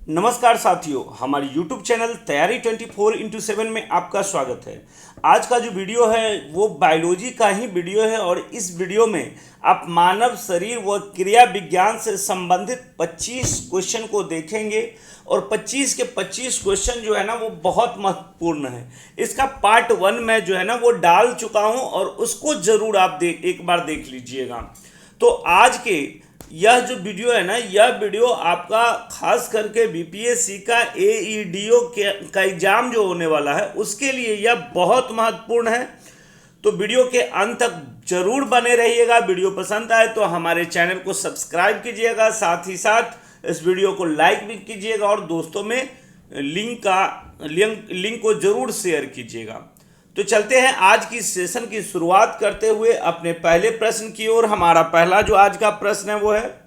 नमस्कार साथियों, हमारे YouTube चैनल तैयारी 24x7 में आपका स्वागत है। आज का जो वीडियो है वो बायोलॉजी का ही वीडियो है और इस वीडियो में आप मानव शरीर व क्रिया विज्ञान से संबंधित 25 क्वेश्चन को देखेंगे और 25 के 25 क्वेश्चन जो है ना वो बहुत महत्वपूर्ण है। इसका पार्ट 1 में जो है ना वो डाल चुका हूँ और उसको ज़रूर आप एक बार देख लीजिएगा। तो आज के यह जो वीडियो है ना, यह वीडियो आपका खास करके बीपीएससी का एईडीओ का एग्ज़ाम जो होने वाला है उसके लिए यह बहुत महत्वपूर्ण है। तो वीडियो के अंत तक जरूर बने रहिएगा। वीडियो पसंद आए तो हमारे चैनल को सब्सक्राइब कीजिएगा, साथ ही साथ इस वीडियो को लाइक भी कीजिएगा और दोस्तों में लिंक को जरूर शेयर कीजिएगा। तो चलते हैं आज की सेशन की शुरुआत करते हुए अपने पहले प्रश्न की ओर। हमारा पहला जो आज का प्रश्न है वो है,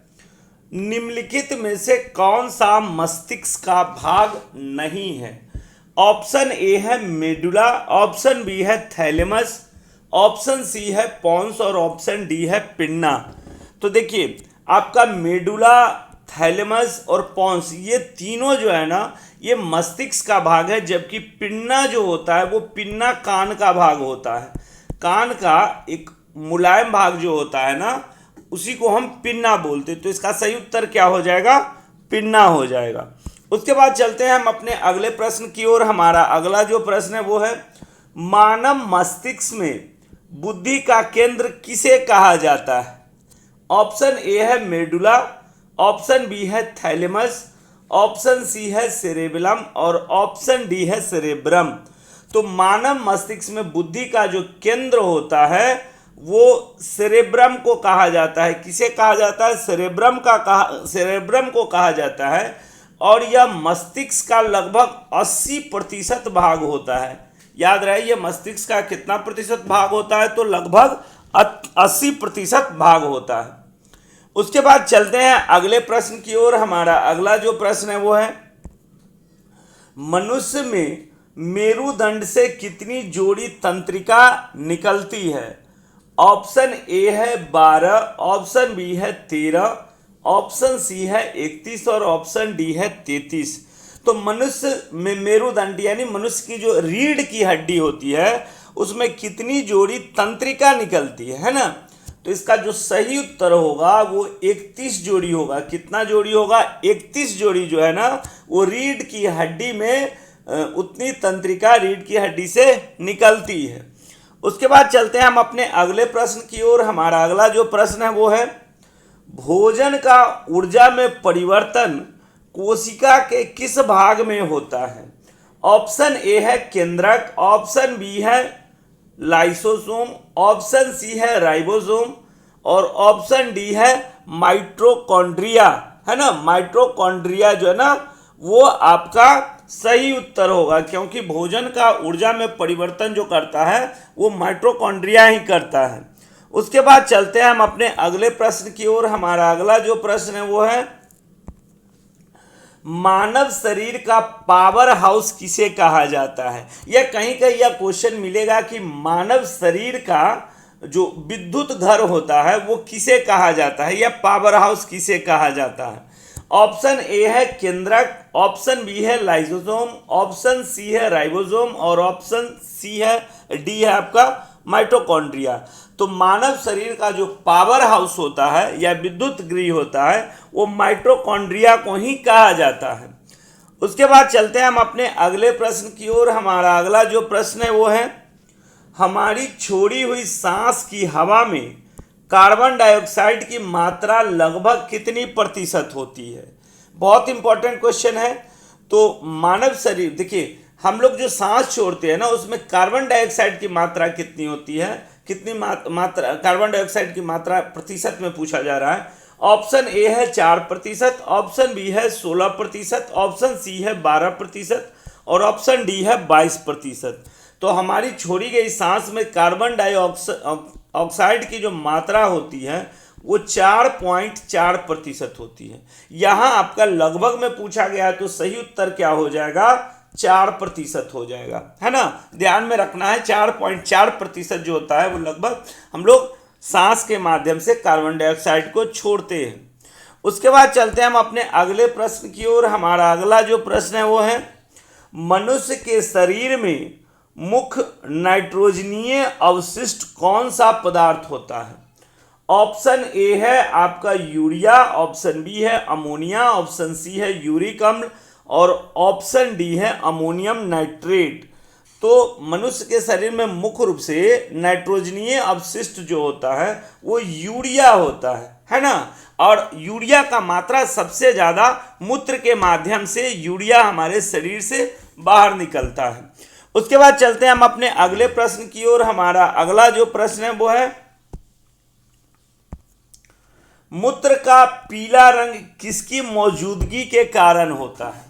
निम्नलिखित में से कौन सा मस्तिष्क का भाग नहीं है? ऑप्शन ए है मेडुला, ऑप्शन बी है थैलेमस, ऑप्शन सी है पोन्स और ऑप्शन डी है पिन्ना। तो देखिए, आपका मेडुला, थैलेमस और पोन्स ये तीनों जो है ना ये मस्तिष्क का भाग है, जबकि पिन्ना जो होता है वो पिन्ना कान का भाग होता है। कान का एक मुलायम भाग जो होता है ना उसी को हम पिन्ना बोलते हैं। तो इसका सही उत्तर क्या हो जाएगा? पिन्ना हो जाएगा। उसके बाद चलते हैं हम अपने अगले प्रश्न की ओर। हमारा अगला जो प्रश्न है वो है, मानव मस्तिष्क में बुद्धि का केंद्र किसे कहा जाता है? ऑप्शन ए है मेडुला, ऑप्शन बी है थैलेमस, ऑप्शन सी है सेरेबेलम और ऑप्शन डी है सेरेब्रम। तो मानव मस्तिष्क में बुद्धि का जो केंद्र होता है वो सेरेब्रम को कहा जाता है। किसे कहा जाता है? सेरेब्रम को कहा जाता है। और यह मस्तिष्क का लगभग 80% भाग होता है। याद रहे, यह मस्तिष्क का कितना प्रतिशत भाग होता है? तो लगभग 80% भाग होता है। उसके बाद चलते हैं अगले प्रश्न की ओर। हमारा अगला जो प्रश्न है वो है, मनुष्य में मेरुदंड से कितनी जोड़ी तंत्रिका निकलती है? ऑप्शन ए है 12, ऑप्शन बी है 13, ऑप्शन सी है 31 और ऑप्शन डी है 33। तो मनुष्य में मेरुदंड यानी मनुष्य की जो रीढ़ की हड्डी होती है उसमें कितनी जोड़ी तंत्रिका निकलती है ना? तो इसका जो सही उत्तर होगा वो 31 जोड़ी होगा। कितना जोड़ी होगा? 31 जोड़ी जो है ना वो रीढ़ की हड्डी में उतनी तंत्रिका रीढ़ की हड्डी से निकलती है। उसके बाद चलते हैं हम अपने अगले प्रश्न की ओर। हमारा अगला जो प्रश्न है वो है, भोजन का ऊर्जा में परिवर्तन कोशिका के किस भाग में होता है? ऑप्शन ए है केंद्रक, ऑप्शन बी है लाइसोसोम, ऑप्शन सी है राइबोसोम और ऑप्शन डी है माइटोकॉन्ड्रिया, है ना। माइटोकॉन्ड्रिया जो है ना वो आपका सही उत्तर होगा, क्योंकि भोजन का ऊर्जा में परिवर्तन जो करता है वो माइटोकॉन्ड्रिया ही करता है। उसके बाद चलते हैं हम अपने अगले प्रश्न की ओर। हमारा अगला जो प्रश्न है वो है, मानव शरीर का पावर हाउस किसे कहा जाता है? यह कहीं कहीं यह क्वेश्चन मिलेगा कि मानव शरीर का जो विद्युत घर होता है वो किसे कहा जाता है या पावर हाउस किसे कहा जाता है? ऑप्शन ए है केंद्रक, ऑप्शन बी है लाइसोसोम, ऑप्शन सी है राइबोसोम और ऑप्शन सी है डी है आपका माइटोकॉन्ड्रिया। तो मानव शरीर का जो पावर हाउस होता है या विद्युत गृह होता है वो माइटोकॉन्ड्रिया को ही कहा जाता है। उसके बाद चलते हैं हम अपने अगले प्रश्न की ओर। हमारा अगला जो प्रश्न है वो है, हमारी छोड़ी हुई सांस की हवा में कार्बन डाइऑक्साइड की मात्रा लगभग कितनी प्रतिशत होती है? बहुत इंपॉर्टेंट क्वेश्चन है। तो मानव शरीर, देखिए हम लोग जो सांस छोड़ते हैं ना उसमें कार्बन डाइऑक्साइड की मात्रा कितनी होती है? कितनी मात्रा कार्बन डाइऑक्साइड की मात्रा प्रतिशत में पूछा जा रहा है। ऑप्शन ए है 4%, ऑप्शन बी है 16%, ऑप्शन सी है 12% और ऑप्शन डी है 22%। तो हमारी छोड़ी गई सांस में कार्बन डाइऑक्साइड की जो मात्रा होती है वो 4.4% होती है। यहाँ आपका लगभग में पूछा गया है तो सही उत्तर क्या हो जाएगा? 4% हो जाएगा, है ना। ध्यान में रखना है 4.4% जो होता है वो लगभग हम लोग सांस के माध्यम से कार्बन डाइऑक्साइड को छोड़ते हैं। उसके बाद चलते हैं हम अपने अगले प्रश्न की ओर। हमारा अगला जो प्रश्न है वो है, मनुष्य के शरीर में मुख्य नाइट्रोजनीय अवशिष्ट कौन सा पदार्थ होता है? ऑप्शन ए है आपका यूरिया, ऑप्शन बी है अमोनिया, ऑप्शन सी है यूरिक अम्ल और ऑप्शन डी है अमोनियम नाइट्रेट। तो मनुष्य के शरीर में मुख्य रूप से नाइट्रोजनीय अवशिष्ट जो होता है वो यूरिया होता है ना। और यूरिया का मात्रा सबसे ज़्यादा मूत्र के माध्यम से यूरिया हमारे शरीर से बाहर निकलता है। उसके बाद चलते हैं हम अपने अगले प्रश्न की ओर। हमारा अगला जो प्रश्न है वो है, मूत्र का पीला रंग किसकी मौजूदगी के कारण होता है?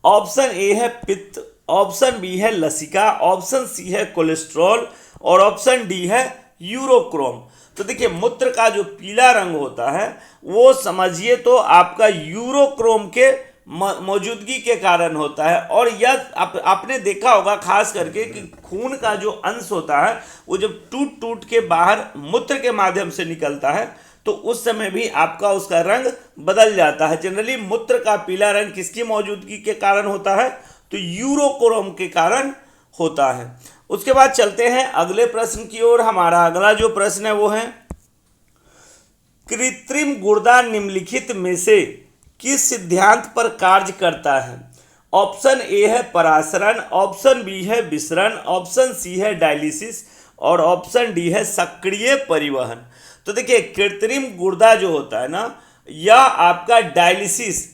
ऑप्शन ए है पित्त, ऑप्शन बी है लसिका, ऑप्शन सी है कोलेस्ट्रॉल और ऑप्शन डी है यूरोक्रोम। तो देखिए, मूत्र का जो पीला रंग होता है वो समझिए तो आपका यूरोक्रोम के मौजूदगी के कारण होता है। और यह आपने देखा होगा खास करके कि खून का जो अंश होता है वो जब टूट टूट के बाहर मूत्र के माध्यम से निकलता है तो उस समय भी आपका उसका रंग बदल जाता है। जनरली मूत्र का पीला रंग किसकी मौजूदगी के कारण होता है? तो यूरोक्रोम के कारण होता है। उसके बाद चलते हैं अगले प्रश्न की ओर। हमारा अगला जो प्रश्न है वो है, कृत्रिम गुर्दा निम्नलिखित में से किस सिद्धांत पर कार्य करता है? ऑप्शन ए है परासरण, ऑप्शन बी है विसरण, ऑप्शन सी है डायलिसिस और ऑप्शन डी है सक्रिय परिवहन। तो देखिए, कृत्रिम गुर्दा जो होता है ना, यह आपका डायलिसिस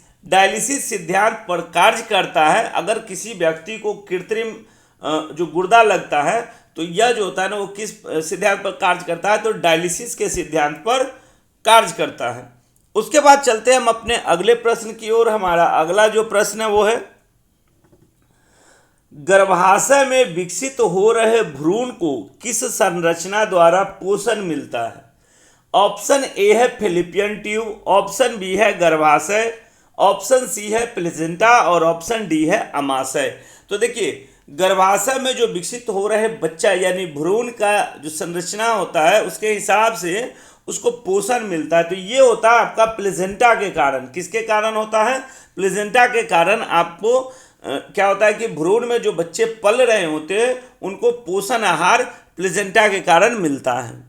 सिद्धांत पर कार्य करता है। अगर किसी व्यक्ति को कृत्रिम जो गुर्दा लगता है तो यह जो होता है ना वो किस सिद्धांत पर कार्य करता है? तो डायलिसिस के सिद्धांत पर कार्य करता है। उसके बाद चलते हैं हम अपने अगले प्रश्न की ओर। हमारा अगला जो प्रश्न है वो है, गर्भाशय में विकसित हो रहे भ्रूण को किस संरचना द्वारा पोषण मिलता है? ऑप्शन ए है फिलिपियन ट्यूब, ऑप्शन बी है गर्भाशय, ऑप्शन सी है प्लेसेंटा और ऑप्शन डी है अमाशय। तो देखिए, गर्भाशय में जो विकसित हो रहे बच्चा यानी भ्रूण का जो संरचना होता है उसके हिसाब से उसको पोषण मिलता है। तो ये होता है आपका प्लेसेंटा के कारण। किसके कारण होता है? प्लेसेंटा के कारण आपको क्या होता है कि भ्रूण में जो बच्चे पल रहे होते हैं उनको पोषण आहार प्लेसेंटा के कारण मिलता है।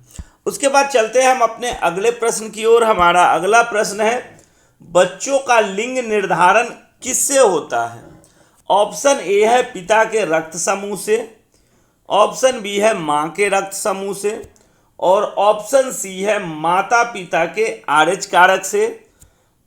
उसके बाद चलते हैं हम अपने अगले प्रश्न की ओर। हमारा अगला प्रश्न है, बच्चों का लिंग निर्धारण किससे होता है? ऑप्शन ए है पिता के रक्त समूह से, ऑप्शन बी है मां के रक्त समूह से और ऑप्शन सी है माता पिता के आरएच कारक से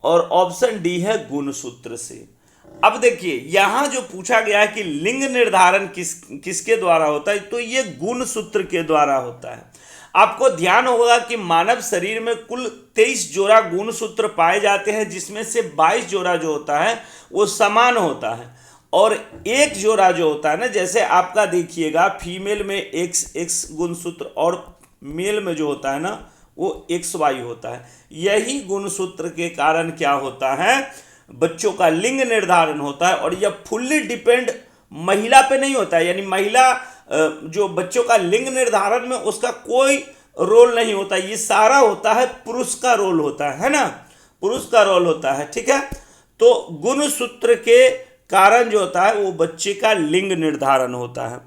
और ऑप्शन डी है गुणसूत्र से। अब देखिए, यहाँ जो पूछा गया है कि लिंग निर्धारण किसके द्वारा होता है, तो ये गुणसूत्र के द्वारा होता है। आपको ध्यान होगा कि मानव शरीर में कुल 23 जोड़ा गुणसूत्र पाए जाते हैं, जिसमें से 22 जोड़ा जो होता है वो समान होता है और एक जोड़ा जो होता है ना, जैसे आपका देखिएगा फीमेल में एक्स गुणसूत्र और मेल में जो होता है ना वो XY होता है। यही गुणसूत्र के कारण क्या होता है? बच्चों का लिंग निर्धारण होता है। और यह फुल्ली डिपेंड महिला पे नहीं होता है, यानी महिला जो बच्चों का लिंग निर्धारण में उसका कोई रोल नहीं होता, ये सारा होता है पुरुष का रोल होता है ना, पुरुष का रोल होता है। ठीक है, तो गुणसूत्र के कारण जो होता है वो बच्चे का लिंग निर्धारण होता है।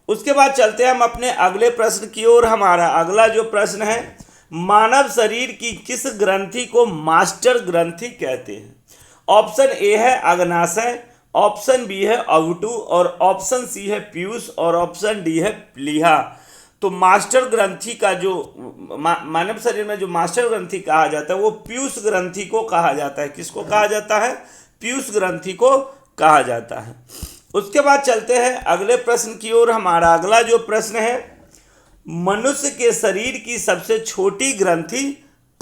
उसके बाद चलते हैं हम अपने अगले प्रश्न की ओर। हमारा अगला जो प्रश्न है, मानव शरीर की किस ग्रंथि को मास्टर ग्रंथि कहते हैं? ऑप्शन ए है अग्नाशय, ऑप्शन बी है अवटु और ऑप्शन सी है पीयूष और ऑप्शन डी है प्लीहा। तो मास्टर ग्रंथि का जो मानव शरीर में जो मास्टर ग्रंथि कहा जाता है वो पीयूष ग्रंथि को कहा जाता है। किसको कहा जाता है? पीयूष ग्रंथि को कहा जाता है। उसके बाद चलते हैं अगले प्रश्न की ओर। हमारा अगला जो प्रश्न है, मनुष्य के शरीर की सबसे छोटी ग्रंथि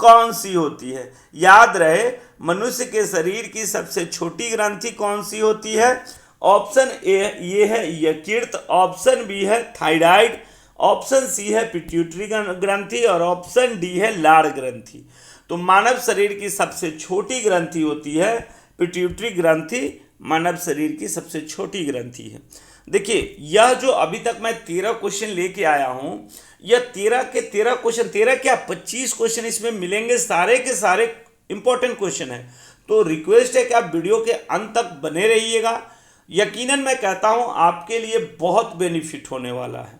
कौन सी होती है? याद रहे, मनुष्य के शरीर की सबसे छोटी ग्रंथि कौन सी होती है? ऑप्शन ए ये है यकृत, ऑप्शन बी है थायराइड, ऑप्शन सी है पिट्यूटरी ग्रंथि और ऑप्शन डी है लार ग्रंथि। तो मानव शरीर की सबसे छोटी ग्रंथि होती है पिट्यूटरी ग्रंथि, मानव शरीर की सबसे छोटी ग्रंथि है। देखिए, यह जो अभी तक मैं 13 क्वेश्चन लेके आया हूँ, यह 13 के 13 क्वेश्चन, 13 क्या 25 क्वेश्चन इसमें मिलेंगे, सारे के सारे इंपॉर्टेंट क्वेश्चन है। तो रिक्वेस्ट है कि आप वीडियो के अंत तक बने रहिएगा, यकीनन मैं कहता हूं आपके लिए बहुत बेनिफिट होने वाला है।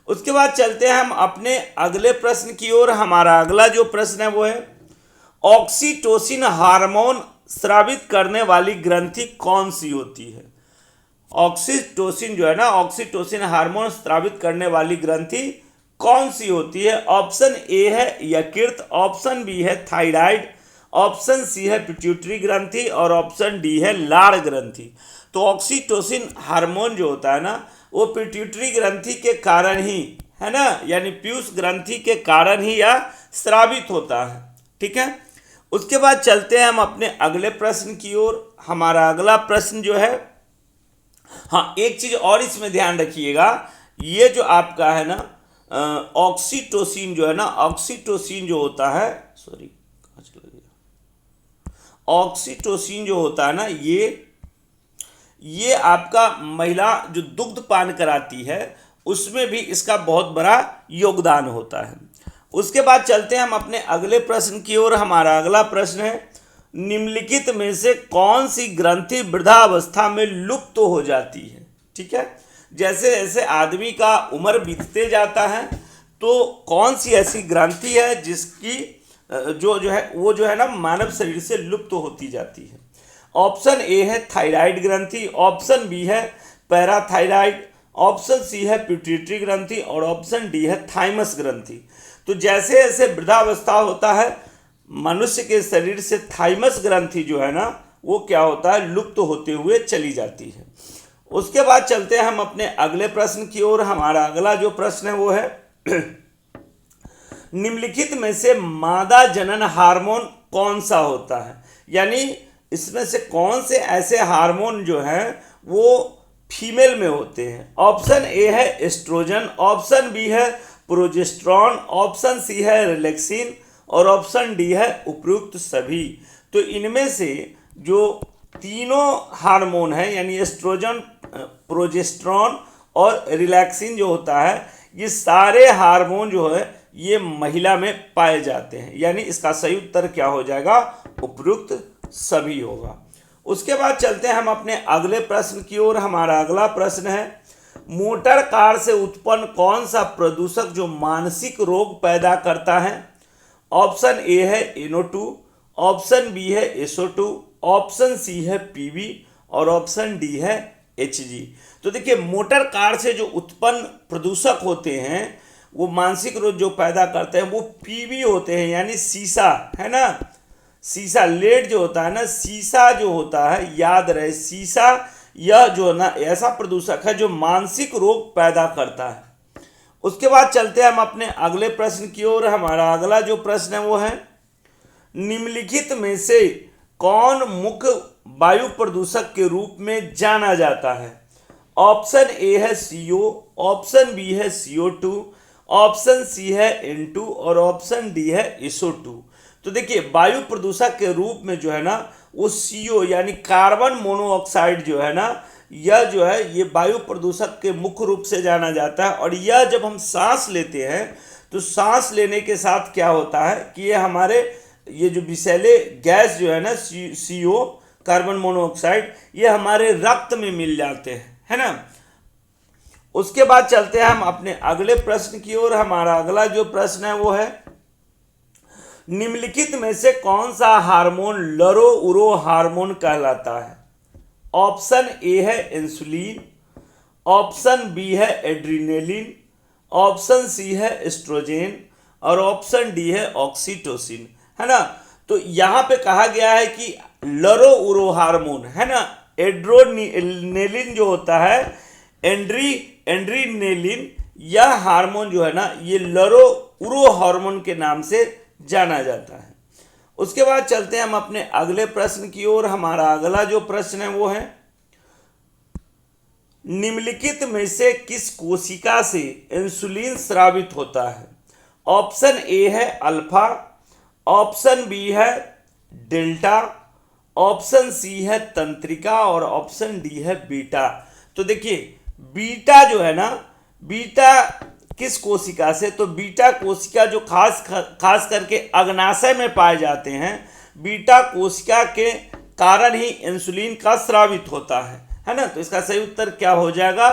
उसके बाद चलते हैं हम अपने अगले प्रश्न की ओर। हमारा अगला जो प्रश्न है वो है, ऑक्सीटोसिन हार्मोन स्रावित करने वाली ग्रंथि कौन सी होती है? ऑक्सीटोसिन जो है ना, ऑक्सीटोसिन हार्मोन स्रावित करने वाली ग्रंथि कौन सी होती है? ऑप्शन ए है यकृत, ऑप्शन बी है थायराइड, ऑप्शन सी है पिट्यूटरी ग्रंथि और ऑप्शन डी है लार ग्रंथि। तो ऑक्सीटोसिन हार्मोन जो होता है ना, वो पिट्यूटरी ग्रंथि के कारण ही, है ना, यानी पीयूष ग्रंथि के कारण ही यह स्रावित होता है। ठीक है, उसके बाद चलते हैं हम अपने अगले प्रश्न की ओर। हमारा अगला प्रश्न जो है, हाँ एक चीज और इसमें ध्यान रखिएगा, ये जो आपका है ना ऑक्सीटोसिन जो है ना, ऑक्सीटोसिन जो होता है, सॉरी कहाँ चला गया, ऑक्सीटोसिन जो होता है ना, ये आपका महिला जो दुग्ध पान कराती है उसमें भी इसका बहुत बड़ा योगदान होता है। उसके बाद चलते हैं हम अपने अगले प्रश्न की ओर। हमारा अगला प्रश्न है, निम्नलिखित में से कौन सी ग्रंथि वृद्धावस्था में लुप्त हो जाती है? ठीक है, जैसे जैसे आदमी का उम्र बीतते जाता है तो कौन सी ऐसी ग्रंथि है जिसकी जो है ना मानव शरीर से लुप्त होती जाती है? ऑप्शन ए है थायराइड ग्रंथि, ऑप्शन बी है पैराथायराइड, ऑप्शन सी है पिट्यूटरी ग्रंथि और ऑप्शन डी है थाइमस ग्रंथि। तो जैसे जैसे वृद्धावस्था होता है मनुष्य के शरीर से थाइमस ग्रंथि जो है ना वो क्या होता है, लुप्त होते हुए चली जाती है। उसके बाद चलते हैं हम अपने अगले प्रश्न की ओर। हमारा अगला जो प्रश्न है वो है, निम्नलिखित में से मादा जनन हार्मोन कौन सा होता है? यानी इसमें से कौन से ऐसे हार्मोन जो हैं वो फीमेल में होते हैं? ऑप्शन ए है एस्ट्रोजन, ऑप्शन बी है प्रोजेस्टेरॉन, ऑप्शन सी है रिलैक्सिन और ऑप्शन डी है उपयुक्त सभी। तो इनमें से जो तीनों हार्मोन है यानी एस्ट्रोजन, प्रोजेस्टेरॉन और रिलैक्सिन जो होता है, ये सारे हार्मोन जो है ये महिला में पाए जाते हैं, यानी इसका सही उत्तर क्या हो जाएगा, उपयुक्त सभी होगा। उसके बाद चलते हैं हम अपने अगले प्रश्न की ओर। हमारा अगला प्रश्न है, मोटर कार से उत्पन्न कौन सा प्रदूषक जो मानसिक रोग पैदा करता है? ऑप्शन ए है NO2, ऑप्शन बी है SO2, ऑप्शन सी है PV और ऑप्शन डी है HG। तो देखिए मोटर कार से जो उत्पन्न प्रदूषक होते हैं वो मानसिक रोग जो पैदा करते हैं वो PV होते हैं, यानी शीशा, है ना, शीशा लेड जो होता है ना, शीशा जो होता है, याद रहे शीशा यह जो ना ऐसा प्रदूषक है जो मानसिक रोग पैदा करता है। उसके बाद चलते हैं हम अपने अगले प्रश्न की ओर। हमारा अगला जो प्रश्न है वो है, निम्नलिखित में से कौन मुख्य वायु प्रदूषक के रूप में जाना जाता है? ऑप्शन ए है CO, ऑप्शन बी है CO2, ऑप्शन सी है N2 और ऑप्शन डी है SO2। तो देखिए वायु प्रदूषक के रूप में जो है ना वो CO यानी कार्बन मोनोऑक्साइड जो है ना, यह जो है ये वायु प्रदूषक के मुख्य रूप से जाना जाता है। और यह जब हम सांस लेते हैं तो सांस लेने के साथ क्या होता है कि ये हमारे ये जो विषैले गैस जो है ना CO कार्बन मोनोऑक्साइड, ये हमारे रक्त में मिल जाते हैं, है ना। उसके बाद चलते हैं हम अपने अगले प्रश्न की ओर। हमारा अगला जो प्रश्न है वो है, निम्नलिखित में से कौन सा हार्मोन लरो उरो हार्मोन कहलाता है? ऑप्शन ए है इंसुलिन, ऑप्शन बी है एड्रीनेलिन, ऑप्शन सी है एस्ट्रोजेन और ऑप्शन डी है ऑक्सीटोसिन, है ना। तो यहाँ पे कहा गया है कि लरो उरो हार्मोन, है ना, एड्रोनेलिन जो होता है, एड्रीनेलिन, यह हार्मोन जो है ना ये लरो उरो हार्मोन के नाम से जाना जाता है। उसके बाद चलते हैं हम अपने अगले प्रश्न की ओर। हमारा अगला जो प्रश्न है वो है, निम्नलिखित में से किस कोशिका से इंसुलिन स्रावित होता है? ऑप्शन ए है अल्फा, ऑप्शन बी है डेल्टा, ऑप्शन सी है तंत्रिका और ऑप्शन डी है बीटा। तो देखिए बीटा जो है ना, बीटा किस कोशिका से, तो बीटा कोशिका जो खास करके अग्नाशय में पाए जाते हैं बीटा कोशिका के कारण ही इंसुलिन का स्रावित होता है ना। तो इसका सही उत्तर क्या हो जाएगा,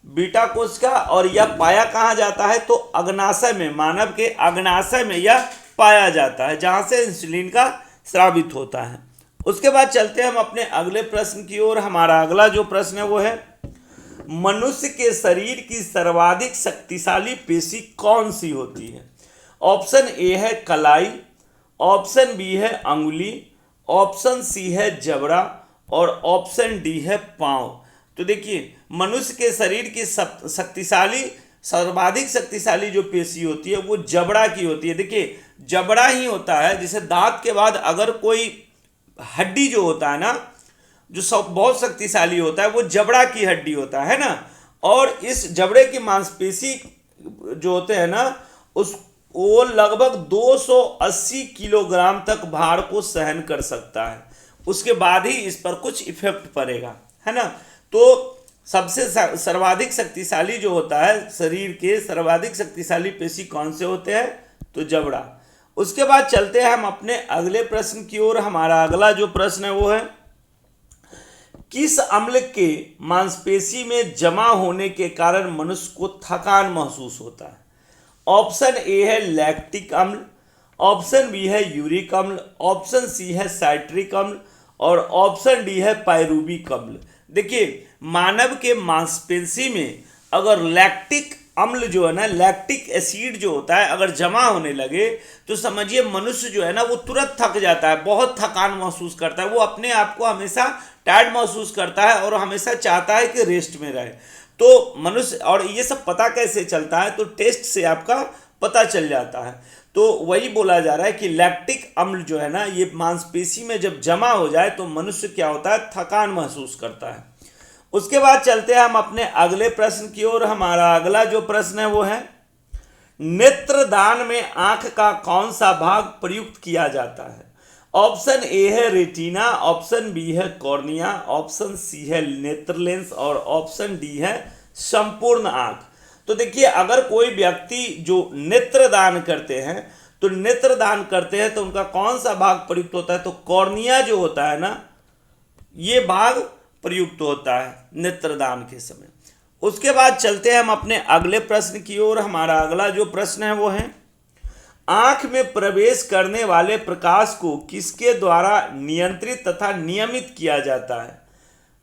बीटा कोशिका। और यह पाया कहाँ जाता है, तो अग्नाशय में, मानव के अग्नाशय में यह पाया जाता है जहां से इंसुलिन का स्रावित होता है। उसके बाद चलते हैं हम अपने अगले प्रश्न की ओर। हमारा अगला जो प्रश्न है वो है, मनुष्य के शरीर की सर्वाधिक शक्तिशाली पेशी कौन सी होती है। ऑप्शन ए है कलाई, ऑप्शन बी है अंगुली, ऑप्शन सी है जबड़ा और ऑप्शन डी है पांव। तो देखिए, मनुष्य के शरीर की सर्वाधिक शक्तिशाली जो पेशी होती है वो जबड़ा की होती है। देखिए, जबड़ा ही होता है, जैसे दांत के बाद अगर कोई हड्डी जो होता है ना, जो सब बहुत शक्तिशाली होता है, वो जबड़ा की हड्डी होता है ना। और इस जबड़े की मांसपेशी जो होते हैं ना, वो लगभग 280 किलोग्राम तक भार को सहन कर सकता है, उसके बाद ही इस पर कुछ इफेक्ट पड़ेगा, है ना। तो सबसे सर्वाधिक शक्तिशाली जो होता है, शरीर के सर्वाधिक शक्तिशाली पेशी कौन से होते हैं, तो जबड़ा। उसके बाद चलते हैं हम अपने अगले प्रश्न की ओर। हमारा अगला जो प्रश्न है वो है, किस अम्ल के मांसपेशी में जमा होने के कारण मनुष्य को थकान महसूस होता है। ऑप्शन ए है लैक्टिक अम्ल, ऑप्शन बी है यूरिक अम्ल, ऑप्शन सी है साइट्रिक अम्ल और ऑप्शन डी है पायरुविक अम्ल। देखिए, मानव के मांसपेशी में अगर लैक्टिक अम्ल जो है ना, लैक्टिक एसिड जो होता है, अगर जमा होने लगे तो समझिए मनुष्य जो है ना वो तुरंत थक जाता है, बहुत थकान महसूस करता है, वो अपने आप को हमेशा टायर्ड महसूस करता है और हमेशा चाहता है कि रेस्ट में रहे। तो मनुष्य, और ये सब पता कैसे चलता है, तो टेस्ट से आपका पता चल जाता है। तो वही बोला जा रहा है कि लैक्टिक अम्ल जो है ना, ये मांसपेशी में जब जमा हो जाए तो मनुष्य क्या होता है, थकान महसूस करता है। उसके बाद चलते हैं हम अपने अगले प्रश्न की ओर। हमारा अगला जो प्रश्न है वो है, नेत्रदान में आंख का कौन सा भाग प्रयुक्त किया जाता है। ऑप्शन ए है रेटिना, ऑप्शन बी है कॉर्निया, ऑप्शन सी है नेत्र लेंस और ऑप्शन डी है संपूर्ण आंख। तो देखिए, अगर कोई व्यक्ति जो नेत्रदान करते हैं तो उनका कौन सा भाग प्रयुक्त होता है, तो कॉर्निया जो होता है ना, ये भाग प्रयुक्त होता है नेत्रदान के समय। उसके बाद चलते हैं हम अपने अगले प्रश्न की ओर। हमारा अगला जो प्रश्न है वो है, आंख में प्रवेश करने वाले प्रकाश को किसके द्वारा नियंत्रित तथा नियमित किया जाता है।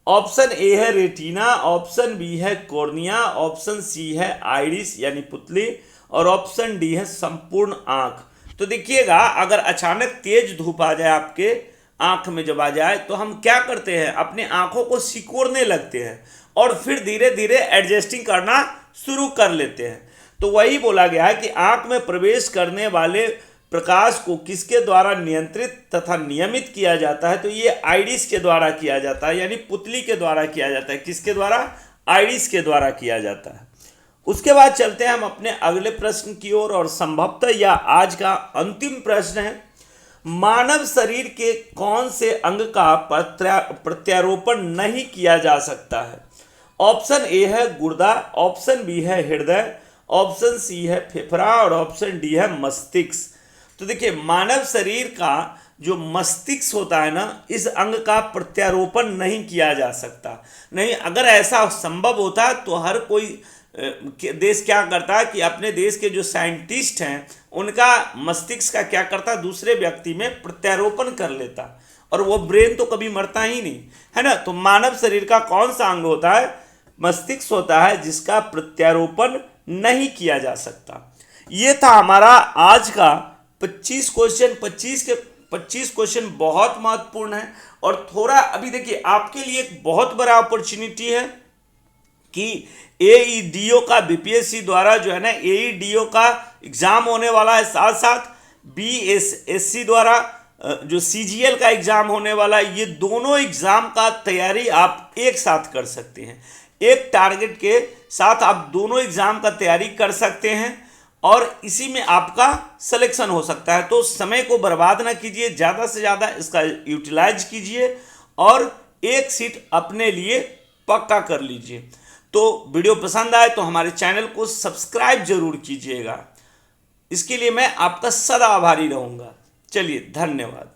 ऑप्शन ए है रेटिना, ऑप्शन बी है कॉर्निया, ऑप्शन सी है आइरिस यानी पुतली और ऑप्शन डी है संपूर्ण आंख। तो देखिएगा, अगर अचानक तेज धूप आ जाए आपके आंख में जब आ जाए तो हम क्या करते हैं, अपने आंखों को सिकोड़ने लगते हैं और फिर धीरे धीरे एडजस्टिंग करना शुरू कर लेते हैं। तो वही बोला गया है कि आंख में प्रवेश करने वाले प्रकाश को किसके द्वारा नियंत्रित तथा नियमित किया जाता है, तो ये आइरिस के द्वारा किया जाता है, यानी पुतली के द्वारा किया जाता है। किसके द्वारा, आइरिस के द्वारा किया जाता है। उसके बाद चलते हैं हम अपने अगले प्रश्न की ओर और संभवतः यह आज का अंतिम प्रश्न है, मानव शरीर के कौन से अंग का प्रत्यारोपण नहीं किया जा सकता है। ऑप्शन ए है गुर्दा, ऑप्शन बी है हृदय, ऑप्शन सी है फेफड़ा और ऑप्शन डी है मस्तिष्क। तो देखिए, मानव शरीर का जो मस्तिष्क होता है ना, इस अंग का प्रत्यारोपण नहीं किया जा सकता। नहीं, अगर ऐसा संभव होता तो हर कोई देश क्या करता है कि अपने देश के जो साइंटिस्ट हैं उनका मस्तिष्क का क्या करता, दूसरे व्यक्ति में प्रत्यारोपण कर लेता, और वो ब्रेन तो कभी मरता ही नहीं, है ना। तो मानव शरीर का कौन सा अंग होता है, मस्तिष्क होता है, जिसका प्रत्यारोपण नहीं किया जा सकता। ये था हमारा आज का 25 क्वेश्चन। 25 क्वेश्चन बहुत महत्वपूर्ण है और थोड़ा अभी देखिए, आपके लिए एक बहुत बड़ा अपॉर्चुनिटी है कि AEDO का बीपीएससी द्वारा जो है ना, AEDO का एग्जाम होने वाला है, साथ साथ BSSC द्वारा जो CGL का एग्जाम होने वाला है। ये दोनों एग्जाम का तैयारी आप एक साथ कर सकते हैं, एक टारगेट के साथ आप दोनों एग्जाम का तैयारी कर सकते हैं और इसी में आपका सिलेक्शन हो सकता है। तो समय को बर्बाद ना कीजिए, ज़्यादा से ज़्यादा इसका यूटिलाइज कीजिए और एक सीट अपने लिए पक्का कर लीजिए। तो वीडियो पसंद आए तो हमारे चैनल को सब्सक्राइब जरूर कीजिएगा, इसके लिए मैं आपका सदा आभारी रहूँगा। चलिए, धन्यवाद।